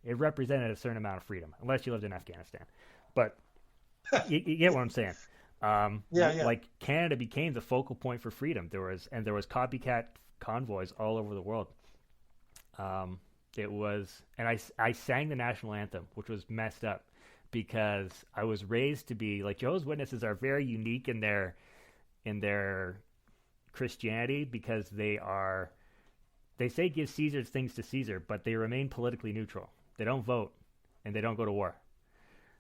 It represented a certain amount of freedom, unless you lived in Afghanistan. But you get what I'm saying. Yeah. Like Canada became the focal point for freedom. There was copycat convoys all over the world. It was, and I sang the national anthem, which was messed up because I was raised to be like Jehovah's Witnesses are very unique in their Christianity because they say give Caesar's things to Caesar, but they remain politically neutral. They don't vote and they don't go to war.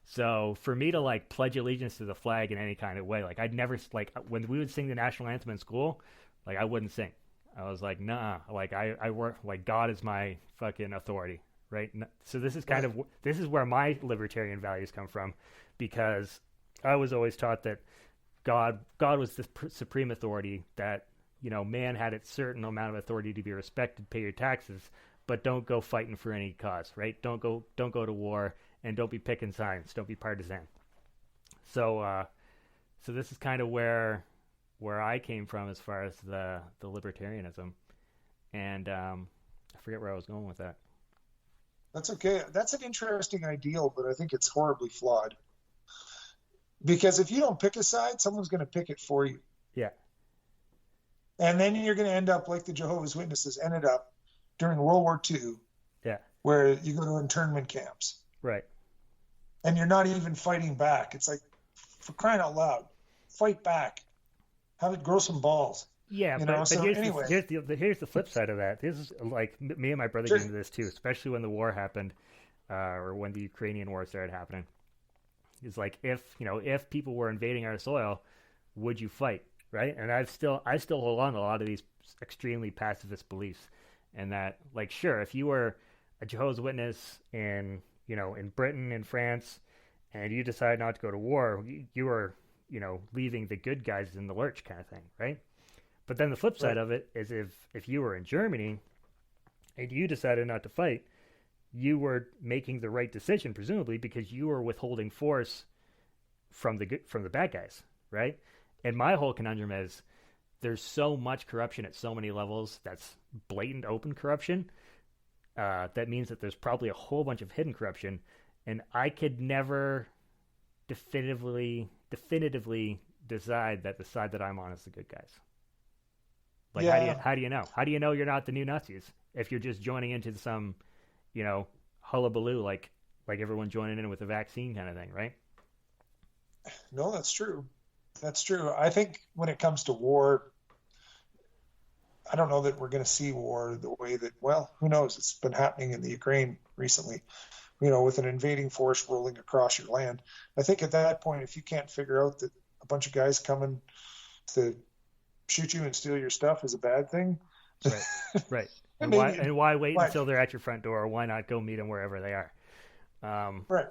So for me to like pledge allegiance to the flag in any kind of way, like I'd never like when we would sing the national anthem in school, like I wouldn't sing. I was like, nah, like I work like God is my fucking authority, right? So this is kind of this is where my libertarian values come from, because I was always taught that God was the supreme authority, that man had a certain amount of authority to be respected, pay your taxes, but don't go fighting for any cause, right? Don't go to war, and don't be picking sides, don't be partisan. So so this is kind of where I came from as far as the libertarianism, and I forget where I was going with that. That's okay. That's an interesting ideal, but I think it's horribly flawed. Because if you don't pick a side, someone's going to pick it for you. Yeah. And then you're going to end up like the Jehovah's Witnesses ended up during World War II, yeah, where you go to internment camps. Right. And you're not even fighting back. It's like, for crying out loud, fight back. Have it grow some balls. Yeah, but here's the flip side of that. This is like me and my brother get into this too, especially when the war happened, or when the Ukrainian war started happening. It's like if people were invading our soil, would you fight, right? And I still hold on to a lot of these extremely pacifist beliefs, and that like sure, if you were a Jehovah's Witness in Britain and France, and you decide not to go to war, you were leaving the good guys in the lurch kind of thing, right? But then the flip side of it is if you were in Germany and you decided not to fight, you were making the right decision, presumably, because you were withholding force from the bad guys, right? And my whole conundrum is there's so much corruption at so many levels that's blatant, open corruption. That means that there's probably a whole bunch of hidden corruption, and I could never definitively decide that the side that I'm on is the good guys. Like, how do you know? How do you know you're not the new Nazis if you're just joining into some, hullabaloo like everyone joining in with the vaccine kind of thing, right? No, that's true. That's true. I think when it comes to war, I don't know that we're going to see war the way that, well, who knows? It's been happening in the Ukraine recently, with an invading force rolling across your land. I think at that point, if you can't figure out that a bunch of guys coming to shoot you and steal your stuff is a bad thing. Right. And why wait until they're at your front door? Why not go meet them wherever they are? Right.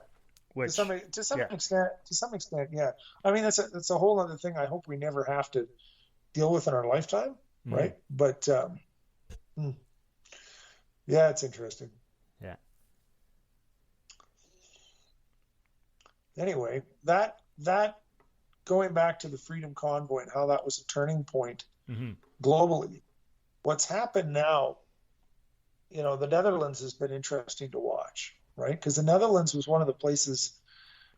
Which, to some extent, yeah. I mean, that's a whole other thing. I hope we never have to deal with in our lifetime, mm-hmm. right? But yeah, it's interesting. Yeah. Anyway, that going back to the Freedom Convoy and how that was a turning point mm-hmm. globally. What's happened now, the Netherlands has been interesting to watch, right? Because the Netherlands was one of the places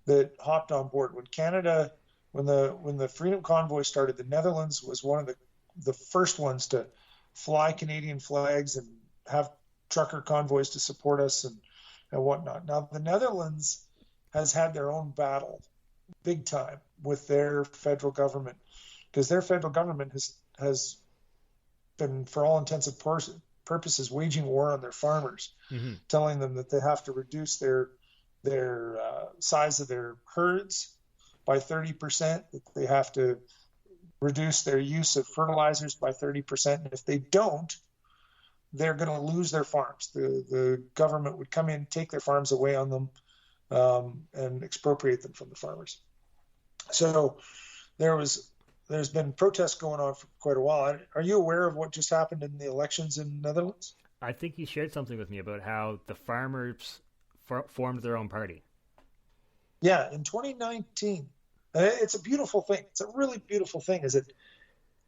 that hopped on board when the Freedom Convoy started. The Netherlands was one of the first ones to fly Canadian flags and have trucker convoys to support us and whatnot. Now the Netherlands has had their own battle, big time, with their federal government, because their federal government has been, for all intents and purposes, waging war on their farmers, mm-hmm. telling them that they have to reduce their size of their herds by 30%, that they have to reduce their use of fertilizers by 30%. And if they don't, they're going to lose their farms. The government would come in, take their farms away on them, and expropriate them from the farmers. So there's been protests going on for quite a while. Are you aware of what just happened in the elections in the Netherlands? I think you shared something with me about how the farmers formed their own party. Yeah, in 2019. It's a beautiful thing. It's a really beautiful thing, is that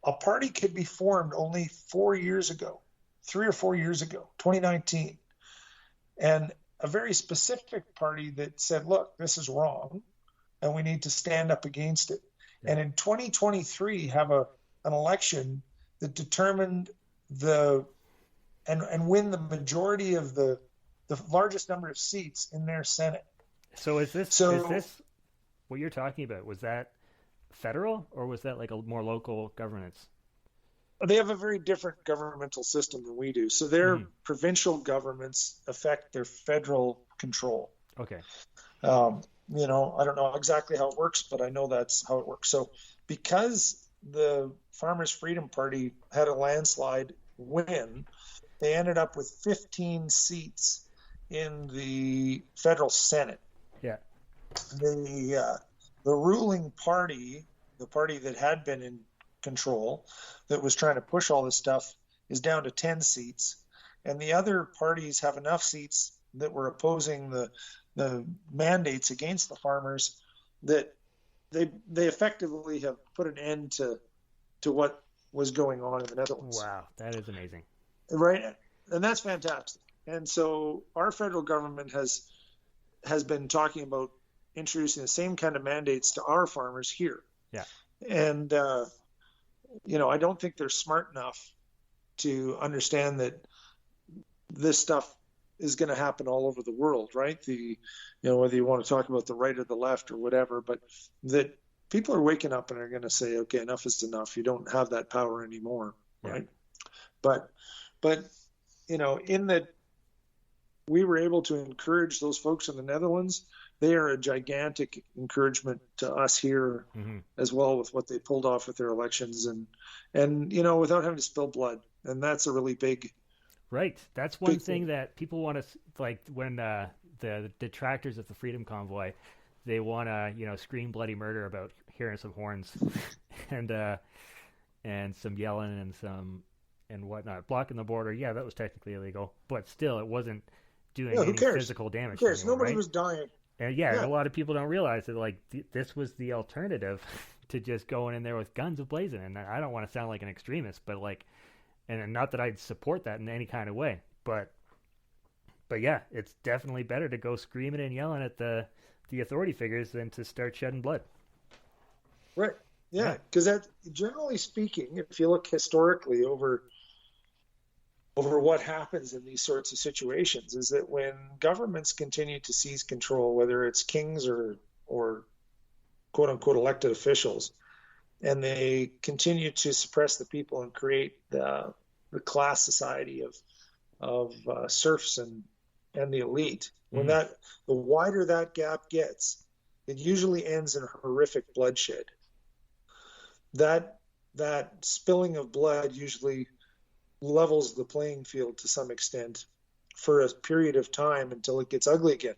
a party could be formed only 4 years ago, 3 or 4 years ago, 2019. And a very specific party that said, look, this is wrong, and we need to stand up against it. Yeah. And in 2023, have an election that determined and win the majority of the largest number of seats in their Senate. So is this what you're talking about? Was that federal, or was that like a more local governance? They have a very different governmental system than we do. So their provincial governments affect their federal control. Okay. I don't know exactly how it works, but I know that's how it works. So because the Farmers' Freedom Party had a landslide win, they ended up with 15 seats in the federal Senate. Yeah. The ruling party, the party that had been in control, that was trying to push all this stuff, is down to 10 seats. And the other parties have enough seats that were opposing the mandates against the farmers that they effectively have put an end to what was going on in the Netherlands. Wow, that is amazing. Right? And that's fantastic. And so our federal government has been talking about introducing the same kind of mandates to our farmers here. Yeah. And, I don't think they're smart enough to understand that this stuff is going to happen all over the world, right? Whether you want to talk about the right or the left or whatever, but that people are waking up and are going to say, okay, enough is enough. You don't have that power anymore, right? But in that we were able to encourage those folks in the Netherlands. They are a gigantic encouragement to us here as well, with what they pulled off with their elections and without having to spill blood. And that's a really big. Right. That's one thing that people want to, like, when the detractors of the Freedom Convoy, they want to, scream bloody murder about hearing some horns and some yelling and whatnot. Blocking the border. Yeah, that was technically illegal, but still it wasn't doing any physical damage. Who cares? Anyone, Nobody right? was dying. And a lot of people don't realize that, like, this was the alternative to just going in there with guns ablazing. And I don't want to sound like an extremist, but like, and not that I'd support that in any kind of way, but yeah, it's definitely better to go screaming and yelling at the authority figures than to start shedding blood. Right. Yeah. Because that, generally speaking, if you look historically over what happens in these sorts of situations, is that when governments continue to seize control, whether it's kings or quote unquote elected officials, and they continue to suppress the people and create the class society of serfs and the elite, when the wider that gap gets, it usually ends in horrific bloodshed. That spilling of blood usually levels the playing field to some extent for a period of time until it gets ugly again.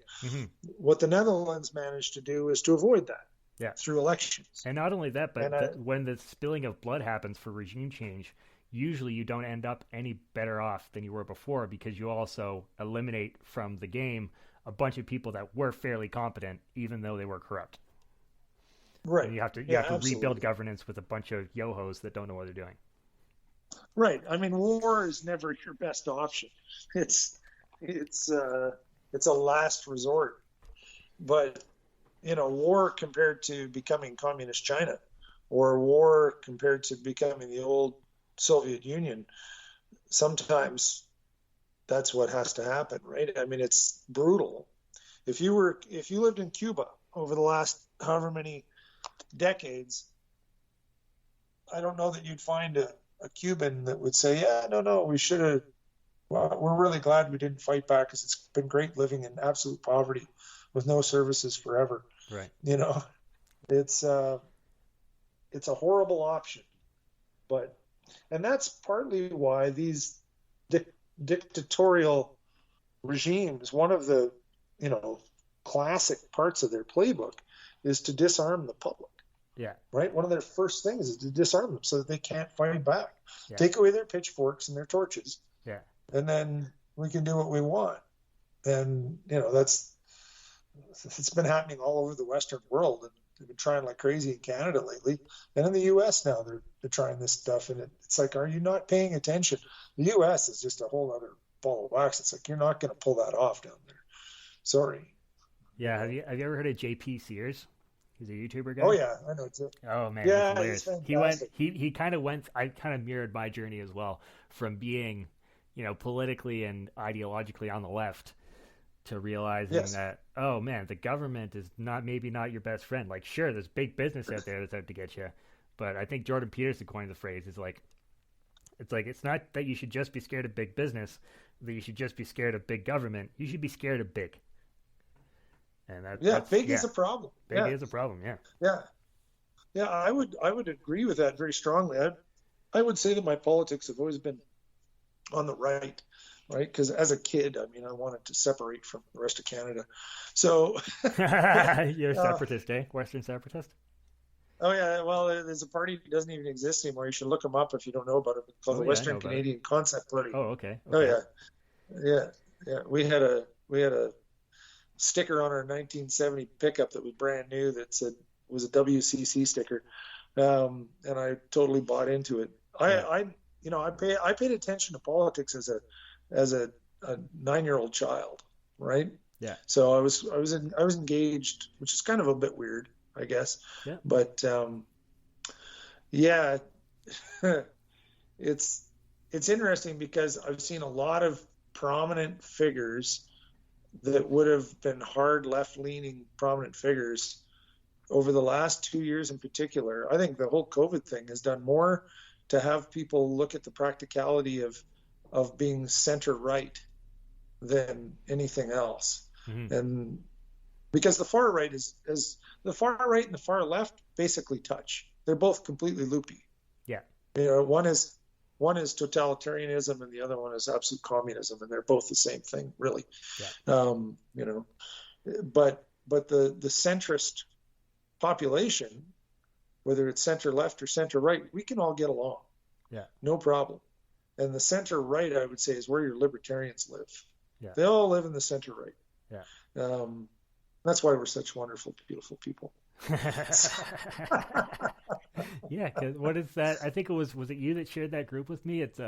What the Netherlands managed to do is to avoid that through elections. And not only that, but when the spilling of blood happens for regime change, usually you don't end up any better off than you were before, because you also eliminate from the game a bunch of people that were fairly competent, even though they were corrupt. Right. And you have to rebuild governance with a bunch of yo-hos that don't know what they're doing. Right. I mean, war is never your best option. It's a last resort. But, war compared to becoming communist China, or war compared to becoming the old Soviet Union, sometimes that's what has to happen, right? I mean, it's brutal. If you lived in Cuba over the last however many decades, I don't know that you'd find a Cuban that would say, we should have, we're really glad we didn't fight back, because it's been great living in absolute poverty with no services forever. Right. It's a horrible option, and that's partly why these dictatorial regimes, one of the, classic parts of their playbook is to disarm the public. Yeah. Right? One of their first things is to disarm them so that they can't fight back. Yeah. Take away their pitchforks and their torches. Yeah. And then we can do what we want. And, it's been happening all over the Western world. And they've been trying like crazy in Canada lately. And in the U.S. now, they're trying this stuff. And it's like, are you not paying attention? The U.S. is just a whole other ball of wax. It's like, you're not going to pull that off down there. Sorry. Yeah, have you ever heard of JP Sears? He's a YouTuber Oh guy. yeah, I know too. Oh man, he's Yeah, he's hilarious. fantastic. He kind of went. I kind of mirrored my journey as well, from being, politically and ideologically on the left to realizing Yes. that, oh man, the government is maybe not your best friend. Like, sure, there's big business out there that's out to get you, but I think Jordan Peterson coined the phrase, is like, it's not that you should just be scared of big business, that you should just be scared of big government. You should be scared of big, and Yeah, that's big yeah, is a problem. big Yeah, is a problem. Yeah. yeah, yeah. I would agree with that very strongly. I would say that my politics have always been on the right, right? Because as a kid, I mean, I wanted to separate from the rest of Canada. So, You're a uh, separatist, eh? Western separatist. oh yeah, well, there's a party that doesn't even exist anymore. You should look them up if you don't know about it. It's called Oh the yeah, I know Western about it. Canadian Concept Party. Oh, okay, Oh okay. yeah, yeah, yeah. We had a sticker on our 1970 pickup that was brand new that said was a WCC sticker, and I totally bought into it. Yeah, I paid attention to politics as a 9-year-old child, right? yeah, So I was engaged, which is kind of a bit weird, I guess, yeah. but yeah, it's it's interesting because I've seen a lot of prominent figures that would have been hard left-leaning prominent figures over the last 2 years in particular. I think the whole COVID thing has done more to have people look at the practicality of being center right than anything else. Hmm. And because the far right and the far left basically touch. They're both completely loopy. Yeah, One is totalitarianism and the other one is absolute communism, and they're both the same thing, really. yeah, Um, you know, but the centrist population, whether it's center left or center right, we can all get along, yeah, no problem. And the center right, I would say, is where your libertarians live. yeah, They all live in the center right. yeah. That's why we're such wonderful, beautiful people. Yeah, because what is that? I think was it you that shared that group with me? It's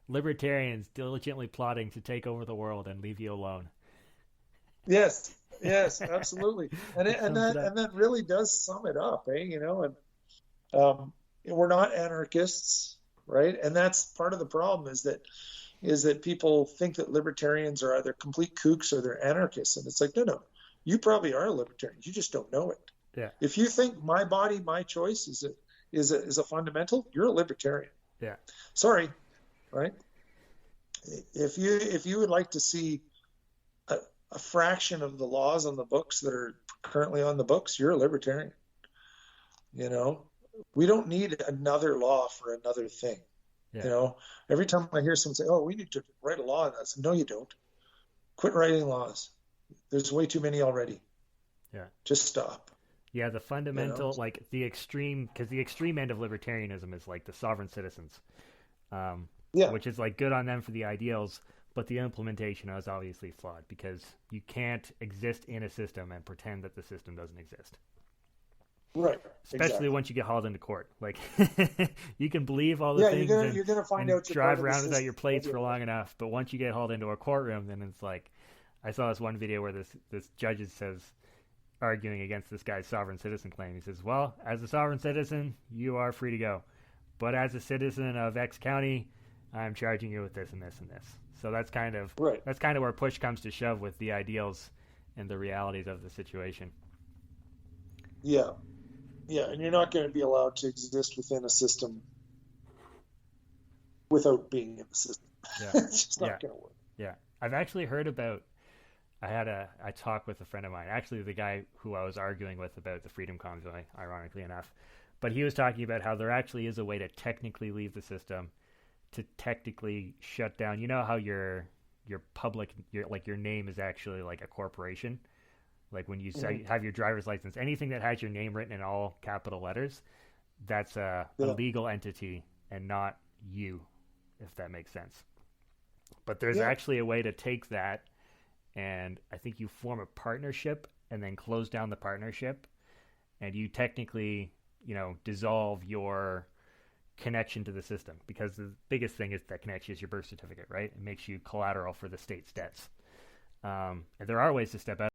libertarians diligently plotting to take over the world and leave you alone. Yes, yes, absolutely. And That it, and sums it that up. and that really does sum it up, eh? And we're not anarchists, right? And that's part of the problem is that people think that libertarians are either complete kooks or they're anarchists, and it's like, no, no, you probably are a libertarian. You just don't know it. Yeah, If you think my body, my choice is a fundamental, you're a libertarian. yeah, Sorry, right? If you would like to see a, a fraction of the laws on the books that are currently on the books, you're a libertarian. You know, we don't need another law for another thing. yeah, You know, every time I hear someone say, "Oh, we need to write a law," on that, no, you don't. Quit writing laws. There's way too many already. yeah. Just stop. Yeah, the You know. fundamental, like the extreme, because the extreme end of libertarianism is like the sovereign citizens, um, Yeah. which is like good on them for the ideals, but the implementation is obviously flawed because you can't exist in a system and pretend that the system doesn't exist. Right. Especially Exactly. once you get hauled into court. Like, you can believe all the Yeah. You're things gonna you're gonna find and out you're part drive of the around without your system. plates for long enough, but once you get hauled into a courtroom, then it's like, I saw this one video where this judge says, arguing against this guy's sovereign citizen claim. He says, "Well, as a sovereign citizen, you are free to go, but as a citizen of X county, I'm charging you with this and this and this." So Right. that's kind of where push comes to shove with the ideals and the realities of the situation. Yeah. Yeah. And you're not going to be allowed to exist within a system without being in the system. Yeah, It's just yeah, not going to work. yeah. I've actually heard about. I had a talk with a friend of mine, actually the guy who I was arguing with about the Freedom Convoy, ironically enough. But he was talking about how there actually is a way to technically leave the system, to technically shut down. You know how your public your name is actually like a corporation. Like when you Hmm. say have your driver's license, anything that has your name written in all capital letters, that's a Yeah. legal entity and not you, if that makes sense. But there's Yeah. actually a way to take that, and I think you form a partnership and then close down the partnership, and you technically, dissolve your connection to the system, because the biggest thing is that connection is your birth certificate, right? It makes you collateral for the state's debts. And there are ways to step out